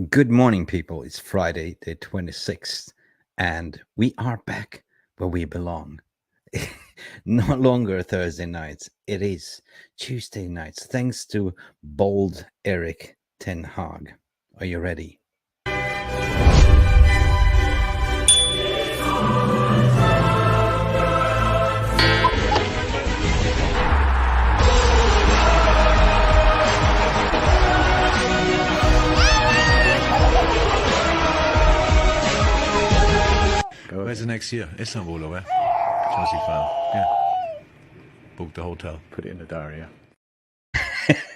Good morning, people. It's Friday, the 26th, and we are back where we belong. No longer Thursday nights, it is Tuesday nights, thanks to bold Eric Ten Hag. Are you ready? Where's the next year? Istanbul or where? Chelsea fan. Yeah. Book the hotel. Put it in the diary, yeah.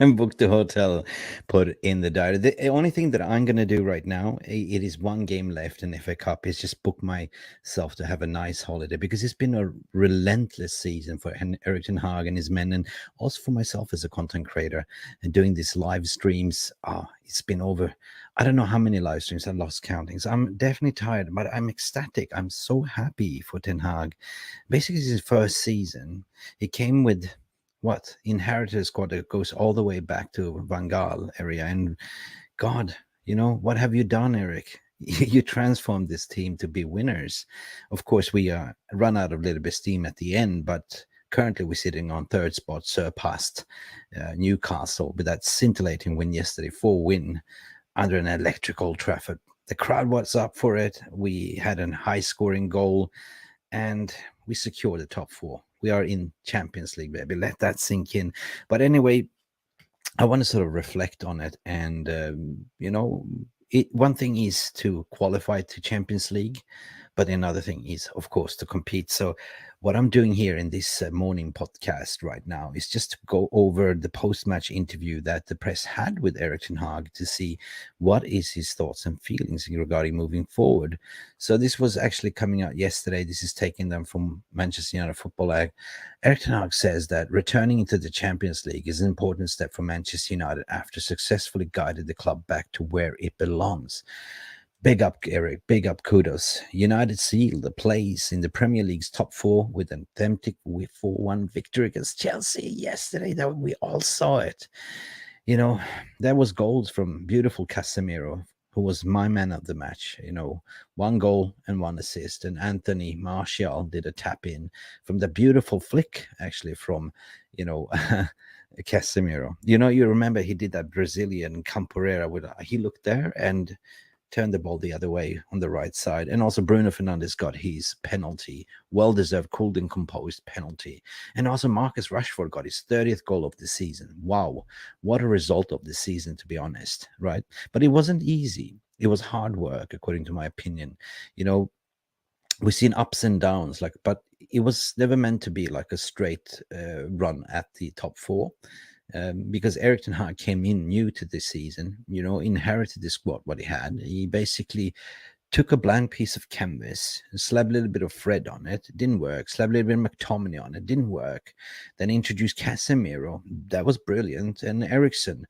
And book the hotel, put it in the diary. The only thing that I'm going to do right now, it is one game left in FA Cup, is just book myself to have a nice holiday, because it's been a relentless season for Erik ten Hag and his men, and also for myself as a content creator and doing these live streams. It's been over, I don't know how many live streams, I lost counting. So I'm definitely tired, but I'm ecstatic. I'm so happy for Ten Hag. Basically, it's his first season. He came with inherited a squad that goes all the way back to Van Gaal area, and God, what have you done, Eric? You transformed this team to be winners. Of course, we run out of a little bit of steam at the end, but currently we're sitting on third spot, surpassed Newcastle with that scintillating win yesterday, 4-win under an electrical Trafford. The crowd was up for it. We had a high scoring goal, and we secured the top 4. We are in Champions League, baby. Let that sink in. But anyway, I want to sort of reflect on it. And, one thing is to qualify to Champions League, but another thing is, of course, to compete. So what I'm doing here in this morning podcast right now is just to go over the post-match interview that the press had with Erik ten Hag to see what is his thoughts and feelings regarding moving forward. So this was actually coming out yesterday. This is taking them from Manchester United Football. Erik ten Hag says that returning into the Champions League is an important step for Manchester United after successfully guided the club back to where it belongs. Big up, Eric. Big up, kudos. United sealed the place in the Premier League's top 4 with an emphatic 4-1 victory against Chelsea yesterday. That we all saw it. There was goals from beautiful Casemiro, who was my man of the match. 1 goal and 1 assist. And Anthony Martial did a tap in from the beautiful flick, actually, from, Casemiro. You remember he did that Brazilian Camporeira with, he looked there and turned the ball the other way on the right side. And also Bruno Fernandes got his penalty, well-deserved, cooled and composed penalty. And also Marcus Rashford got his 30th goal of the season. Wow, what a result of the season, to be honest, right? But it wasn't easy. It was hard work, according to my opinion. We've seen ups and downs, but it was never meant to be like a straight run at the top 4. Because Erik ten Hag came in new to this season, inherited the squad, what he had. He basically took a blank piece of canvas, slapped a little bit of Fred on it, didn't work. Slapped a little bit of McTominay on it, didn't work. Then introduced Casemiro, that was brilliant. And Eriksen,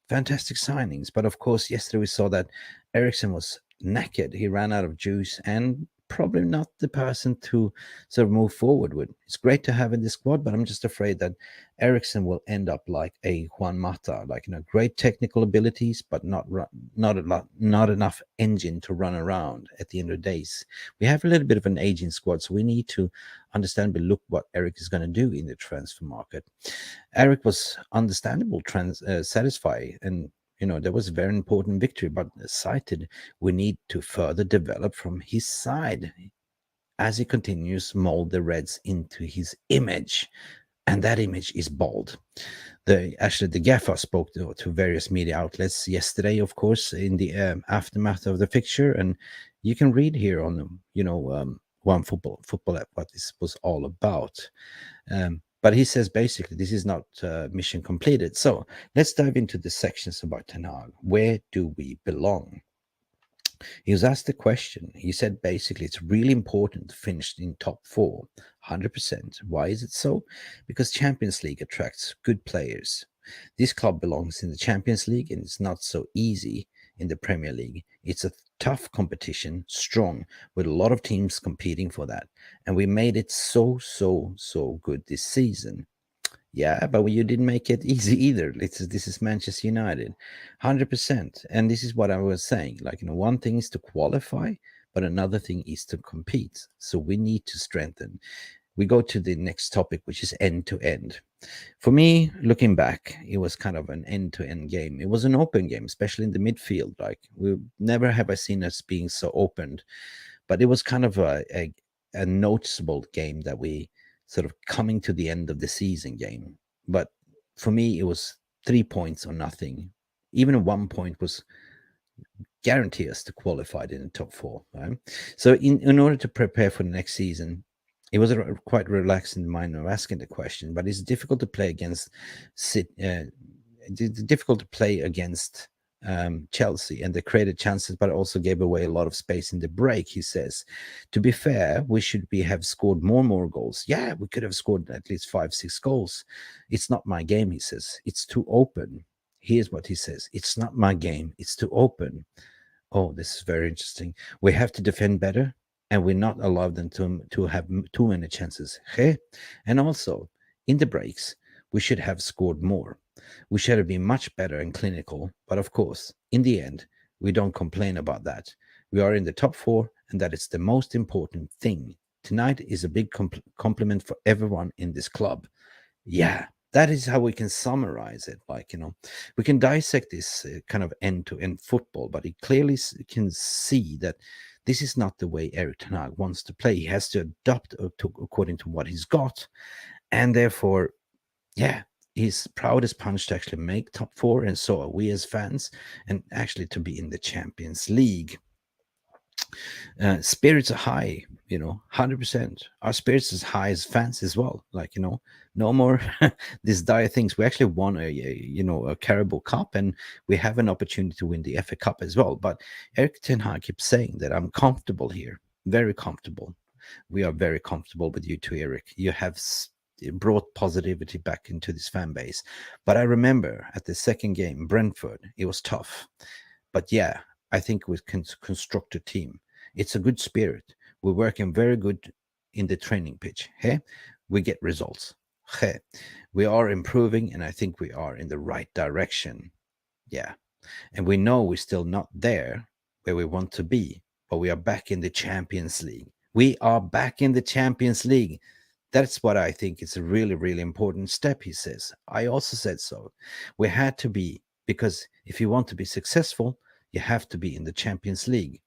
fantastic signings. But of course, yesterday we saw that Eriksen was knackered. He ran out of juice and probably not the person to sort of move forward with. It's great to have in the squad, but I'm just afraid that Eriksen will end up like a Juan Mata, great technical abilities, but not enough engine to run around at the end of the days. We have a little bit of an aging squad, so we need to understand and look what Eric is going to do in the transfer market. Eric was understandable, satisfied, and there was a very important victory, but cited we need to further develop from his side as he continues to mold the Reds into his image. And that image is bold. The gaffer spoke to various media outlets yesterday, of course, in the aftermath of the fixture. And you can read here on, One Football app what this was all about. But he says basically this is not mission completed. So let's dive into the sections about Ten Hag. Where do we belong? He was asked the question. He said basically it's really important to finish in top 4, 100%. Why is it so? Because Champions League attracts good players. This club belongs in the Champions League, and it's not so easy in the Premier League. It's a tough competition, strong, with a lot of teams competing for that. And we made it so good this season. Yeah, but you didn't make it easy either. This is Manchester United, 100%. And this is what I was saying. Like, one thing is to qualify, but another thing is to compete. So we need to strengthen. We go to the next topic, which is end to end. For me, looking back, it was kind of an end to end game. It was an open game, especially in the midfield. Like, we never have I seen us being so opened, but it was kind of a noticeable game that we sort of coming to the end of the season game. But for me, it was 3 points or nothing. Even 1 point was guarantee us to qualify in the top four. Right? So in order to prepare for the next season, it was quite relaxed in the mind of asking the question, but it's difficult to play against difficult to play against Chelsea, and they created chances, but also gave away a lot of space in the break. He says, to be fair, we should have scored more goals. Yeah, we could have scored at least 5-6 goals. It's not my game, he says. It's too open. Here's what he says: it's not my game. It's too open. Oh, this is very interesting. We have to defend better, and we're not allowed them to have too many chances. Okay? And also, in the breaks, we should have scored more. We should have been much better and clinical. But of course, in the end, we don't complain about that. We are in the top four, and that is the most important thing. Tonight is a big compliment for everyone in this club. Yeah, that is how we can summarize it. Like, we can dissect this kind of end-to-end football, but he clearly can see that this is not the way Erik Ten Hag wants to play. He has to adapt according to what he's got, and therefore, yeah, he's proud as punch to actually make top four, and so are we as fans, and actually to be in the Champions League. Spirits are high, 100%. Our spirits as high as fans as well. Like, no more these dire things. We actually won a Carabao Cup, and we have an opportunity to win the FA Cup as well. But Erik Ten Hag keeps saying that I'm comfortable here, very comfortable. We are very comfortable with you too, Erik. You have brought positivity back into this fan base. But I remember at the second game, Brentford, it was tough. But yeah, I think we can construct a team. It's a good spirit. We're working very good in the training pitch. Hey, we get results. Hey, we are improving, and I think we are in the right direction. Yeah, and we know we're still not there where we want to be, but we are back in the Champions League. We are back in the Champions League. That's what I think is a really, really important step, he says. I also said so. We had to be, because if you want to be successful, you have to be in the Champions League.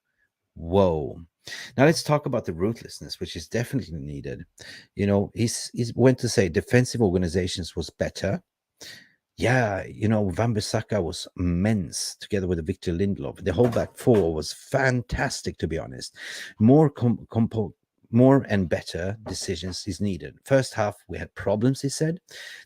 Whoa. Now let's talk about the ruthlessness, which is definitely needed. He's went to say defensive organizations was better. Yeah, Wan-Bissaka was immense together with Victor Lindelof. The whole back four was fantastic, to be honest. More and better decisions is needed. First half, we had problems, he said.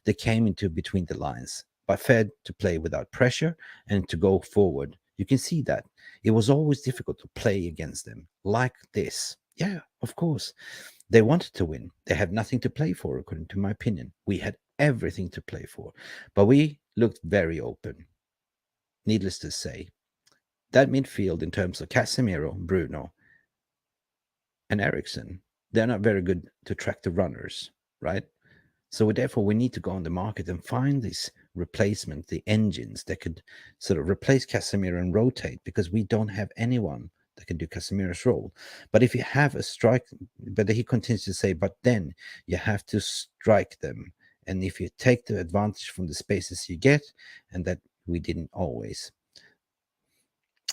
They came into between the lines, but fed to play without pressure and to go forward. You can see that. It was always difficult to play against them like this. Yeah, of course. They wanted to win. They had nothing to play for, according to my opinion. We had everything to play for, but we looked very open. Needless to say, that midfield in terms of Casemiro, Bruno, and Eriksen, they're not very good to track the runners, right? So therefore, we need to go on the market and find this replacement, the engines that could sort of replace Casemiro and rotate, because we don't have anyone that can do Casemiro's role. But if you have a strike, but he continues to say, but then you have to strike them. And if you take the advantage from the spaces you get, and that we didn't always.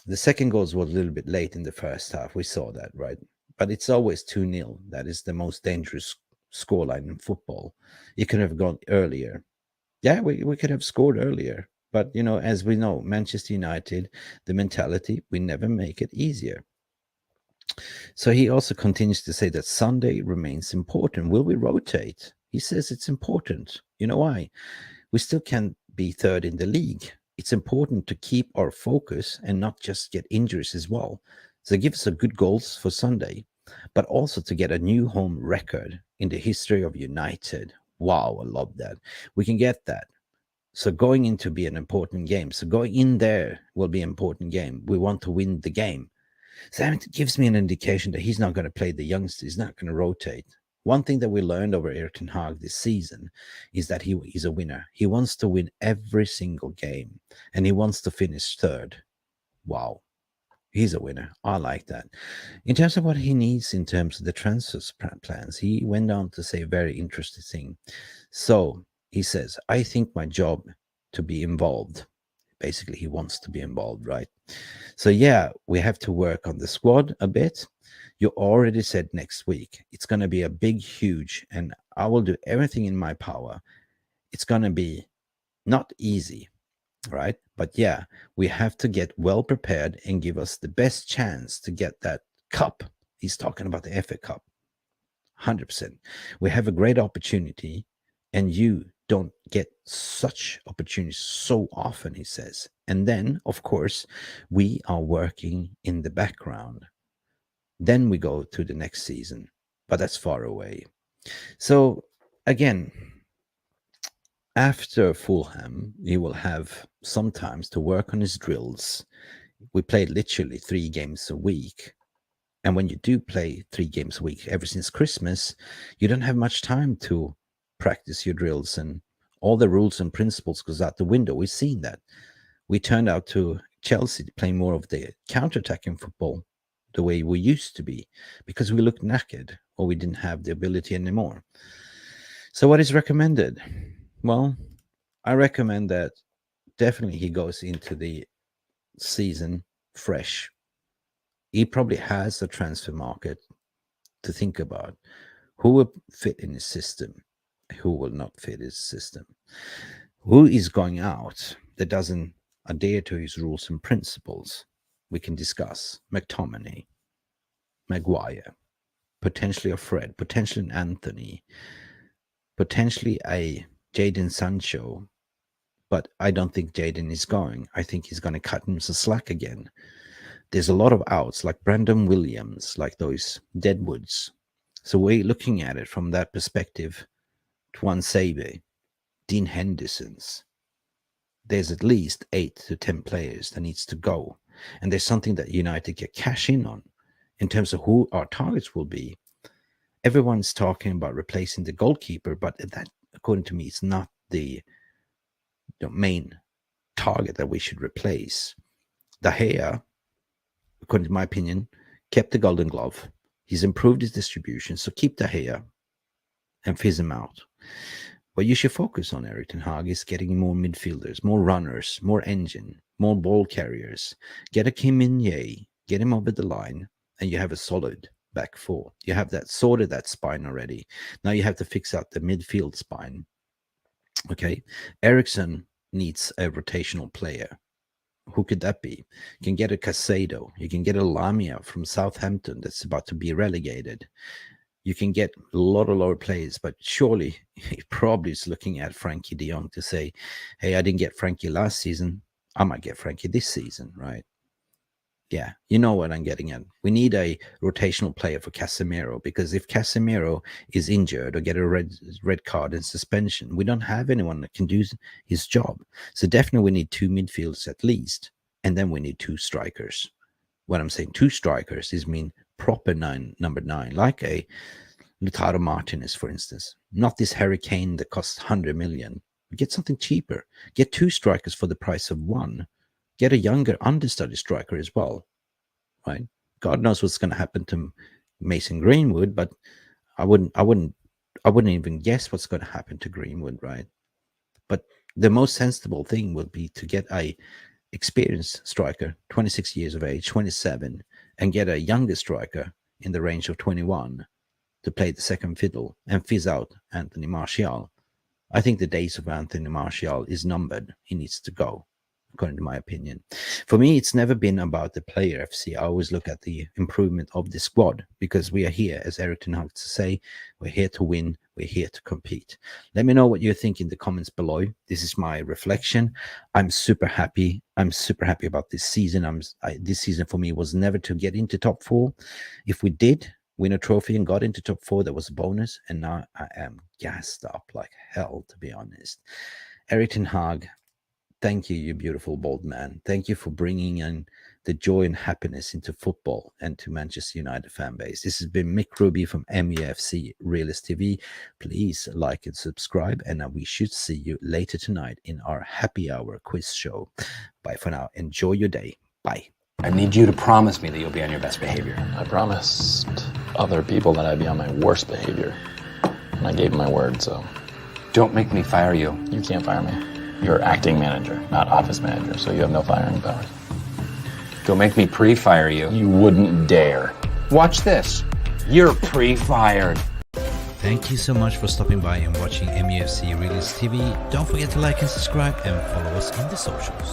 The second goal was a little bit late in the first half. We saw that, right? But it's always 2-0. That is the most dangerous scoreline in football. It could have gone earlier. Yeah, we could have scored earlier. But, as we know, Manchester United, the mentality, we never make it easier. So he also continues to say that Sunday remains important. Will we rotate? He says it's important. You know why? We still can be third in the league. It's important to keep our focus and not just get injuries as well. So give us a good goals for Sunday, but also to get a new home record in the history of United. Wow, I love that. We can get that. So going in to be an important game. So going in there will be an important game. We want to win the game. So that gives me an indication that he's not going to play the youngsters. He's not going to rotate. One thing that we learned over Erik Ten Hag this season is that he's a winner. He wants to win every single game, and he wants to finish third. Wow. He's a winner. I like that. In terms of what he needs in terms of the transfer plans, he went on to say a very interesting thing. So he says, I think my job to be involved. Basically, he wants to be involved, right? So yeah, we have to work on the squad a bit. You already said next week. It's going to be a big, huge, and I will do everything in my power. It's going to be not easy, right? But yeah, we have to get well prepared and give us the best chance to get that cup. He's talking about the FA Cup. 100%. We have a great opportunity, and you don't get such opportunities so often, he says. And then, of course, we are working in the background. Then we go to the next season, but that's far away. So again, after Fulham, he will have sometimes to work on his drills. We played literally 3 games a week. And when you do play 3 games a week ever since Christmas, you don't have much time to practice your drills, and all the rules and principles goes out the window. We've seen that. We turned out to Chelsea playing more of the counter-attacking football the way we used to be because we looked knackered or we didn't have the ability anymore. So what is recommended? Well, I recommend that definitely he goes into the season fresh. He probably has a transfer market to think about. Who will fit in his system? Who will not fit his system? Who is going out that doesn't adhere to his rules and principles? We can discuss McTominay, Maguire, potentially a Fred, potentially an Anthony, potentially a Jadon Sancho. But I don't think Jadon is going. I think he's going to cut him some slack again. There's a lot of outs like Brandon Williams, like those Deadwoods. So we're looking at it from that perspective. Tuan Sebe, Dean Henderson's. There's at least 8 to 10 players that needs to go. And there's something that United can cash in on in terms of who our targets will be. Everyone's talking about replacing the goalkeeper, but that, according to me, is not the main target that we should replace. De Gea, according to my opinion, kept the Golden Glove. He's improved his distribution, so keep De Gea and fizz him out. What you should focus on, Erik Ten Hag, is getting more midfielders, more runners, more engine, more ball carriers. Get a Kim Min-jae, get him over the line, and you have a solid back 4. You have that sorted, that spine already. Now you have to fix out the midfield spine. Okay, Ericsson needs a rotational player. Who could that be? You can get a Casado. You can get a Lamia from Southampton that's about to be relegated. You can get a lot of lower players, but surely he probably is looking at Frankie de Jong to say, hey, I didn't get Frankie last season. I might get Frankie this season, right? Yeah, you know what I'm getting at. We need a rotational player for Casemiro, because if Casemiro is injured or get a red card and suspension, we don't have anyone that can do his job. So definitely we need 2 midfielders at least, and then we need 2 strikers. When I'm saying 2 strikers, is mean proper number 9, like a Lautaro Martinez, for instance. Not this Harry Kane that costs 100 million. Get something cheaper. Get 2 strikers for the price of 1. Get a younger understudy striker as well, right? God knows what's going to happen to Mason Greenwood, but I wouldn't even guess what's going to happen to Greenwood, right? But the most sensible thing would be to get a experienced striker, 26 years of age, 27, and get a younger striker in the range of 21 to play the second fiddle and fizz out Anthony Martial. I think the days of Anthony Martial is numbered. He needs to go, according to my opinion. For me, it's never been about the player FC. I always look at the improvement of the squad, because we are here, as Erik Ten Hag to say, we're here to win, we're here to compete. Let me know what you think in the comments below. This is my reflection. I'm super happy. I'm super happy about this season. This season for me was never to get into top 4. If we did win a trophy and got into top 4, that was a bonus. And now I am gassed up like hell, to be honest. Erik Ten Hag, thank you, you beautiful bald man. Thank you for bringing in the joy and happiness into football and to Manchester United fan base. This has been Mick Ruby from Mufc Realist TV. Please like and subscribe, and we should see you later tonight in our happy hour quiz show. Bye for now. Enjoy your day. Bye. I need you to promise me that you'll be on your best behavior. I promised other people that I'd be on my worst behavior. And I gave them my word, so... Don't make me fire you. You can't fire me. You're acting manager, not office manager, so you have no firing powers. Don't make me pre-fire you. You wouldn't dare. Watch this. You're pre-fired. Thank you so much for stopping by and watching Mufc Realist TV. Don't forget to like and subscribe and follow us on the socials.